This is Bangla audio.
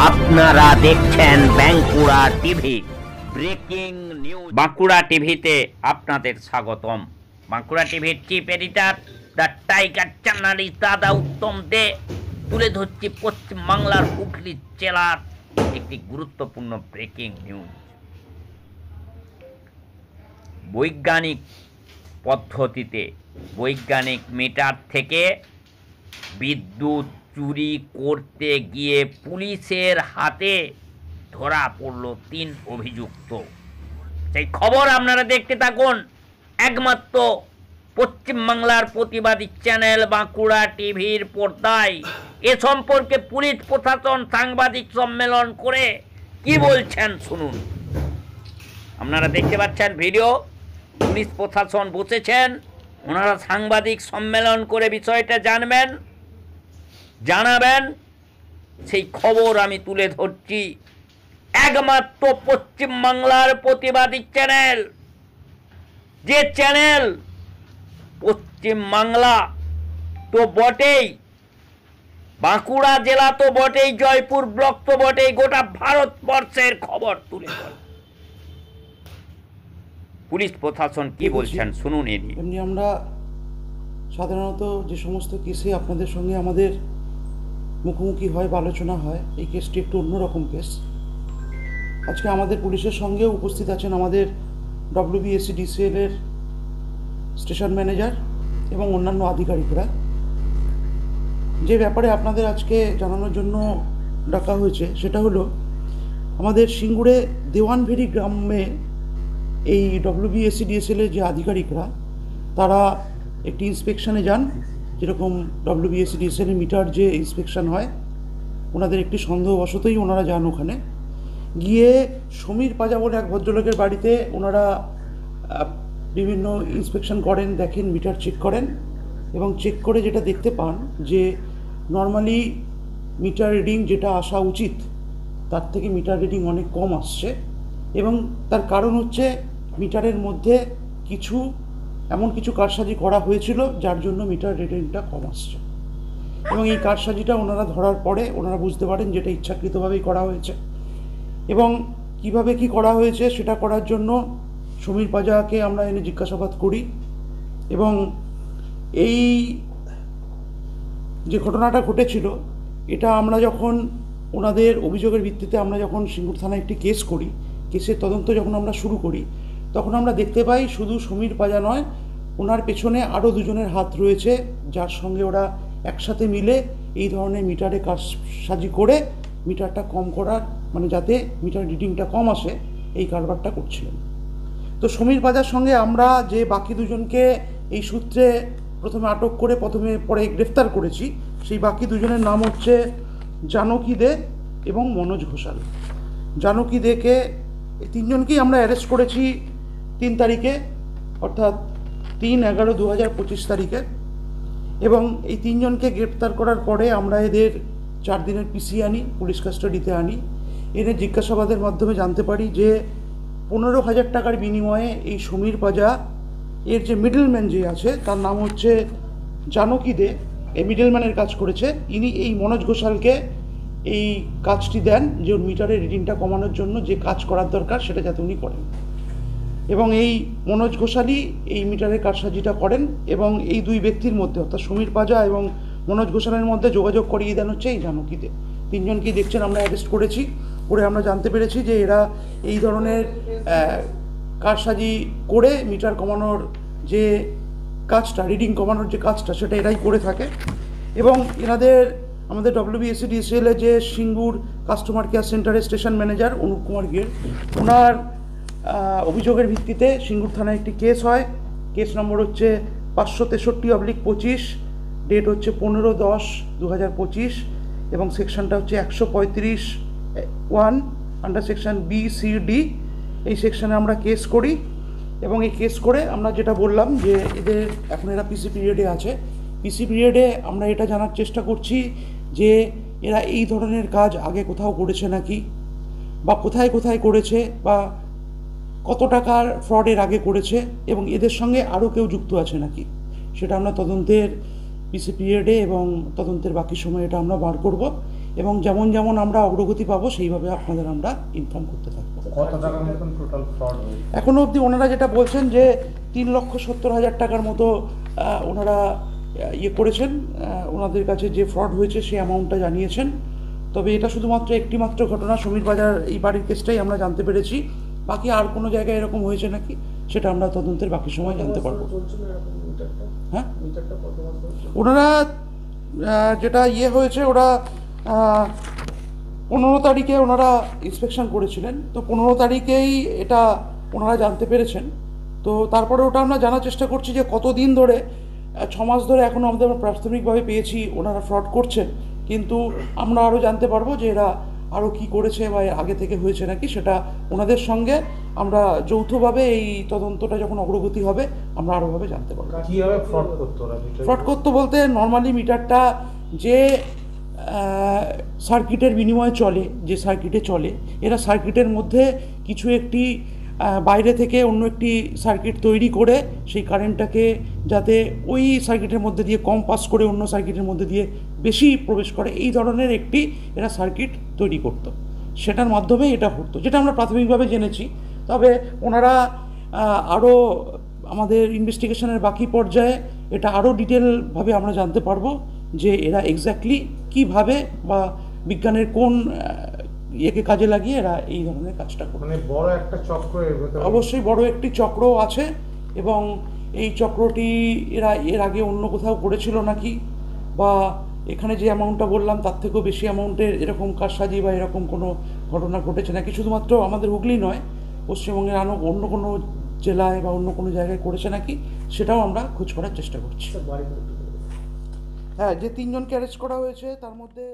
আপনারা দেখছেন Bankura TV breaking news. Bankura টিভিতে আপনাদের স্বাগতম। বাঁকুড়া টিভির chief editor the tiger journalist দাদা উত্তম দে তুলে ধরছি পশ্চিমবাংলার হুগলি জেলার একটি গুরুত্বপূর্ণ ব্রেকিং নিউজ। বৈজ্ঞানিক পদ্ধতিতে বৈজ্ঞানিক মিটার থেকে বিদ্যুৎ চুরি করতে গিয়ে পুলিশের হাতে ধরা পড়ল 3 অভিযুক্ত। সেই খবর আপনারা দেখতে থাকুন একমাত্র পশ্চিমবাংলার প্রতিবাদী চ্যানেল বাঁকুড়া টিভির পর্দায়। এ সম্পর্কে পুলিশ প্রশাসন সাংবাদিক সম্মেলন করে কি বলছেন শুনুন। আপনারা দেখতে পাচ্ছেন ভিডিও। পুলিশ প্রশাসন বসেছেন, ওনারা সাংবাদিক সম্মেলন করে বিষয়টা জানাবেন, সেই খবর আমি তুলে ধরছি একমাত্র পশ্চিমবাংলার প্রতিবাদী চ্যানেল। যে চ্যানেল পশ্চিমবাংলা তো বটেই, বাঁকুড়া জেলা তো বটেই, জয়পুর ব্লক তো বটেই, গোটা ভারতবর্ষের খবর তুলে ধরে। পুলিশ প্রশাসন কি বলছেন শুনুন। এমনি আমরা সাধারণত যে সমস্ত কেসে আপনাদের সঙ্গে আমাদের মুখোমুখি হয় বা আলোচনা হয়, এই কেসটি একটু অন্যরকম কেস। আজকে আমাদের পুলিশের সঙ্গে উপস্থিত আছেন আমাদের WBSCDCL এর স্টেশন ম্যানেজার এবং অন্যান্য আধিকারিকরা। যে ব্যাপারে আপনাদের আজকে জানানোর জন্য ডাকা হয়েছে সেটা হলো, আমাদের সিঙ্গুরে দেওয়ানভেরি গ্রামে এই WBSCDCL এর যে আধিকারিকরা তারা একটি ইন্সপেকশনে যান। যেরকম WBSCDCL এর মিটার যে ইন্সপেকশন হয়, ওনাদের একটি সন্দেহবশতই ওনারা যান ওখানে। গিয়ে সমীর পাজা বলে এক ভদ্রলোকের বাড়িতে ওনারা বিভিন্ন ইন্সপেকশন করেন, দেখেন, মিটার চেক করেন এবং চেক করে যেটা দেখতে পান যে নর্মালি মিটার রিডিং যেটা আসা উচিত তার থেকে মিটার রিডিং অনেক কম আসছে। এবং তার কারণ হচ্ছে মিটারের মধ্যে এমন কিছু কারসাজি করা হয়েছিল যার জন্য মিটার রিডিংটা কম আসছে। এবং এই কারসাজিটা ওনারা ধরার পরে ওনারা বুঝতে পারেন যেটা ইচ্ছাকৃতভাবেই করা হয়েছে। এবং কিভাবে কি করা হয়েছে সেটা করার জন্য সমীর পাজাকে আমরা এনে জিজ্ঞাসাবাদ করি। এবং এই যে ঘটনাটা ঘটেছিল এটা আমরা যখন ওনাদের অভিযোগের ভিত্তিতে আমরা যখন সিঙ্গুর থানায় একটি কেস করি, কেসের তদন্ত যখন আমরা শুরু করি, তখন আমরা দেখতে পাই শুধু সমীর পাজা নয়, ওনার পেছনে আরও দুজনের হাত রয়েছে, যার সঙ্গে ওরা একসাথে মিলে এই ধরনের মিটারে কারসাজি করে মিটারটা কম করার, মানে যাতে মিটার রিডিংটা কম আসে, এই কারবারটা করছিলেন। তো সমীর পাজার সঙ্গে আমরা যে বাকি দুজনকে এই সূত্রে প্রথমে আটক করে পরে গ্রেফতার করেছি, সেই বাকি দুজনের নাম হচ্ছে জানকী দে এবং মনোজ ঘোষাল। জানকী দেকে, এই তিনজনকেই আমরা অ্যারেস্ট করেছি 3 তারিখে, অর্থাৎ 3/11/2025 তারিখে। এবং এই তিনজনকে গ্রেপ্তার করার পরে আমরা এদের 4 দিনের পিসি আনি, পুলিশ কাস্টাডিতে আনি। এদের জিজ্ঞাসাবাদের মাধ্যমে জানতে পারি যে 15,000 টাকার বিনিময়ে এই সমীর পাজা এর যে মিডলম্যান যে আছে তার নাম হচ্ছে জানকী দে, এই মিডলম্যানের কাজ করেছে। ইনি এই মনোজ ঘোষালকে এই কাজটি দেন যে ওর মিটারের রিডিংটা কমানোর জন্য যে কাজ করার দরকার সেটা যাতে উনি করেন। এবং এই মনোজ ঘোষালই এই মিটারের কারসাজিটা করেন। এবং এই 2 ব্যক্তির মধ্যে, অর্থাৎ সমীর পাজা এবং মনোজ ঘোষালের মধ্যে যোগাযোগ করিয়ে দেন হচ্ছে এই জানকী দে। 3 জনকেই দেখছেন আমরা অ্যারেস্ট করেছি। করে আমরা জানতে পেরেছি যে এরা এই ধরনের কারসাজি করে মিটার কমানোর যে কাজটা, রিডিং কমানোর যে কাজটা, সেটা এরাই করে থাকে। এবং এনাদের আমাদের WBSCDCL এর যে সিঙ্গুর কাস্টমার কেয়ার সেন্টারের স্টেশন ম্যানেজার অনুপ কুমার গের, ওনার অভিযোগের ভিত্তিতে সিঙ্গুর থানায় একটি কেস হয়। কেস নম্বর হচ্ছে 563/25, ডেট হচ্ছে 15/10/2025 এবং সেকশনটা হচ্ছে 135(1) আন্ডার সেকশন BCD। এই সেকশনে আমরা কেস করি। এবং এই কেস করে আমরা যেটা বললাম যে এখন এরা পিসি পিরিয়ডে আছে। পিসি পিরিয়ডে আমরা এটা জানার চেষ্টা করছি যে এরা এই ধরনের কাজ আগে কোথাও করেছে নাকি, বা কোথায় কোথায় করেছে, বা কত টাকার ফ্রডের আগে করেছে, এবং এদের সঙ্গে আরও কেউ যুক্ত আছে নাকি, সেটা আমরা তদন্তের পিসি পিরিয়ডে এবং তদন্তের বাকি সময় এটা আমরা বার করব। এবং যেমন যেমন আমরা অগ্রগতি পাবো সেইভাবে আপনাদের আমরা ইনফর্ম করতে থাকবো। কত টাকার মতন টোটাল ফ্রড হয়েছে? এখনও অবধি ওনারা যেটা বলছেন যে 3,70,000 টাকার মতো ওনারা ইয়ে করেছেন, ওনাদের কাছে যে ফ্রড হয়েছে সেই অ্যামাউন্টটা জানিয়েছেন। তবে এটা শুধুমাত্র একটি মাত্র ঘটনা, সমীর বাজার এই বাড়ির কেসটাই আমরা জানতে পেরেছি। বাকি আর কোনো জায়গায় এরকম হয়েছে নাকি সেটা আমরা তদন্তের বাকি সময় জানতে পারবো। হ্যাঁ, ওনারা যেটা ইয়ে হয়েছে, ওরা 15 তারিখে ওনারা ইন্সপেকশন করেছিলেন, তো 15 তারিখেই এটা ওনারা জানতে পেরেছেন। তো তারপরে ওটা আমরা জানার চেষ্টা করছি যে কতদিন ধরে, 6 মাস ধরে এখনও আমাদের প্রাথমিকভাবে পেয়েছি ওনারা ফ্রড করছেন, কিন্তু আমরা আরও জানতে পারবো যে এরা আরও কী করেছে বা এর আগে থেকে হয়েছে নাকি, সেটা ওনাদের সঙ্গে আমরা যৌথভাবে এই তদন্তটা যখন অগ্রগতি হবে আমরা আরোভাবে জানতে পারবো। কীভাবে ফ্রড করতো ওরা? ফ্রড করতো বলতে নর্মালি মিটারটা যে সার্কিটের বিনিময়ে চলে, যে সার্কিটে চলে, এরা সার্কিটের মধ্যে কিছু একটি বাইরে থেকে অন্য একটি সার্কিট তৈরি করে সেই কারেন্টটাকে যাতে ওই সার্কিটের মধ্যে দিয়ে কম পাস করে অন্য সার্কিটের মধ্যে দিয়ে বেশি প্রবেশ করে, এই ধরনের একটি এরা সার্কিট তৈরি করতো। সেটার মাধ্যমে এটা হতো, যেটা আমরা প্রাথমিকভাবে জেনেছি। তবে ওনারা আরও আমাদের ইনভেস্টিগেশনের বাকি পর্যায়ে এটা আরও ডিটেলভাবে আমরা জানতে পারবো যে এরা এক্স্যাক্টলি কীভাবে বা বিজ্ঞানের কোন ইয়েকে কাজে লাগিয়ে এরা এই ধরনের কাজটা করে। মানে বড় একটা চক্র এর ভেতরে? অবশ্যই বড় একটি চক্র আছে, এবং এই চক্রটি এরা এর আগে অন্য কোথাও করেছিল নাকি, বা এখানে যে অ্যামাউন্টটা বললাম তার থেকেও বেশি অ্যামাউন্টের এরকম কারসাজি বা এরকম কোনো ঘটনা ঘটেছে নাকি, শুধুমাত্র আমাদের হুগলি নয়, পশ্চিমবঙ্গের অন্য কোনো জেলায় বা অন্য কোনো জায়গায় করেছে নাকি, সেটাও আমরা খোঁজ করার চেষ্টা করছি। হ্যাঁ, যে 3 জনকে অ্যারেস্ট করা হয়েছে তার মধ্যে